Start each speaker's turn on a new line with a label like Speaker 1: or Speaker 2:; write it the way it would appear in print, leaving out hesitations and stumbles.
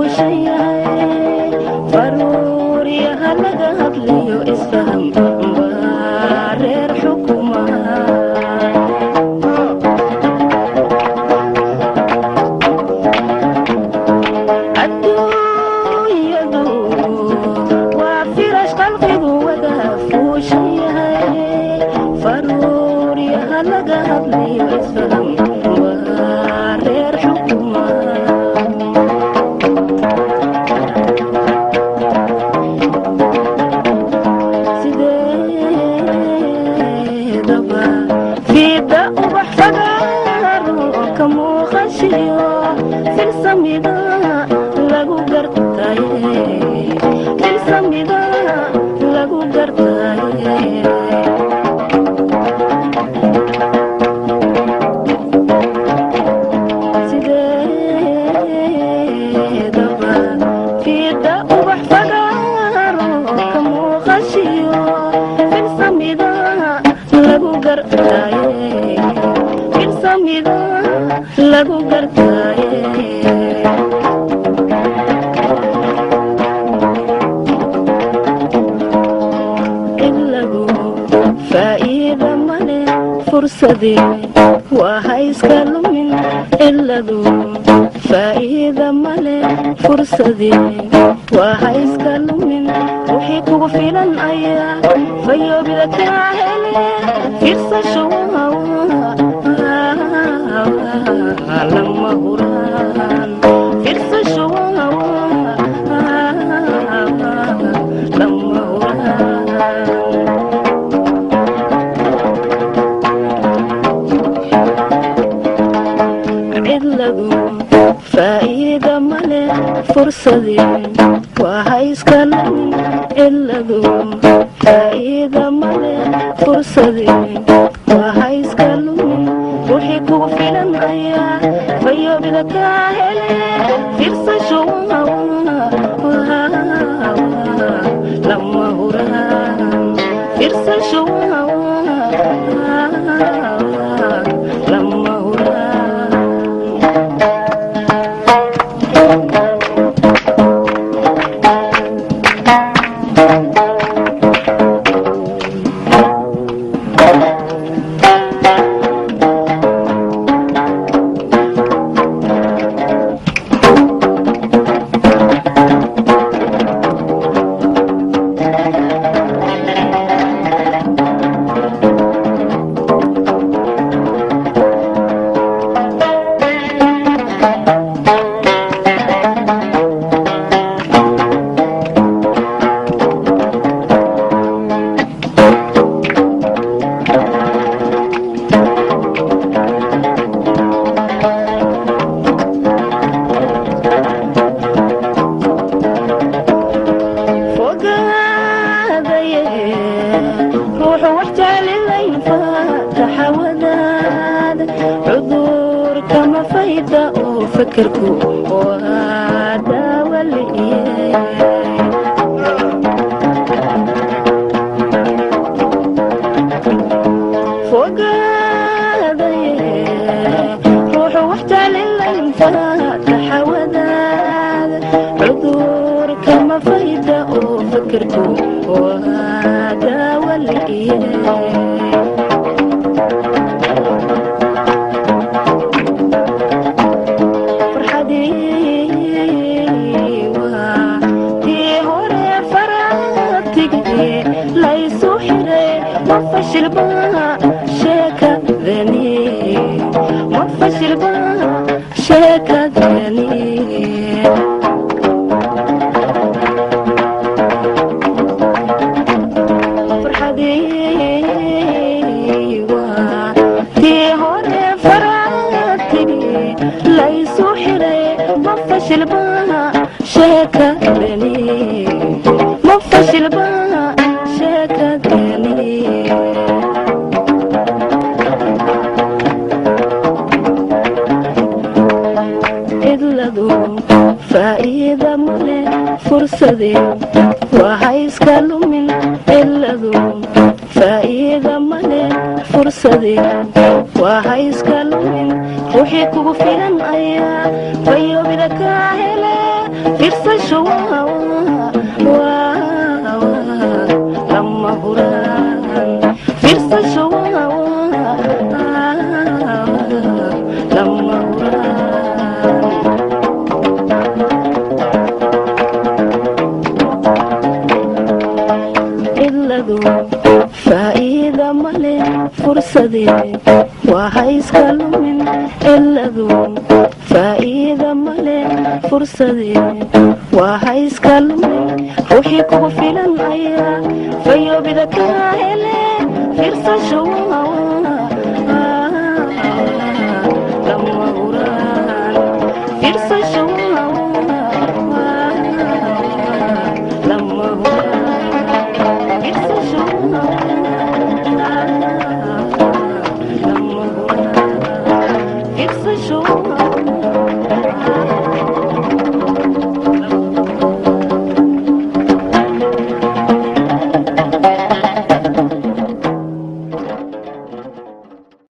Speaker 1: fuushayahay faruuryaha laga hadliyo isfaham baa reer xukuma adduunyadu waa firash qalbigu wada fuushayahay faruuryaha laga hadliyo isfaham baa reer xukuma fiida ubax fagaaro ka muuqashiyo filsamida lagu gartaye filsamida lagu gartaye sideedaba fiida ubax fagaaro ka muuqashiyo filsamida lagu gartaye filsamida lagu gartaye ilagu faa'iida male fursadee waa hayska lumin iladu faa'iida male fursadee waa hayska lumin wixii kugu filan ayaa fayoobida kaa hele firsasho lama huraan firsasho lama huraan cidladu faa'iida male fursadee waa hayska lumin cidladu faa'iida male fursadee waa hayska lumin wixii kugu filan ayaa fayoobida kaa hele firsasho lama huraan firsasho lama huraan فكركو وهذا ولي فوق هذا روحوا واحتال الليل فاتح وداد عذور كما فايدة وفكركو وهذا ولي فشل بها شاكا ذني ما فشل بها شاكا ذني فرحتي وتي هون فرحتي ليسوا حري ما فشل بها شاكا ذني ما فشل بها شاكا ذني فا'iida male fursadee waa hayska lumin iladu faa'iida male fursadee waa hayska lumin ruuxii kugu filan ayaa fayoobida kaa hele fiirsasho lama huraan fiirsasho lama huraan iladu faa'iida male fursadee waa ha iska lumin iladu faa'iida male fursadee waa ha iska lumin ruuxii kugu filan ayaa fayoobida kaa hele fiirsasho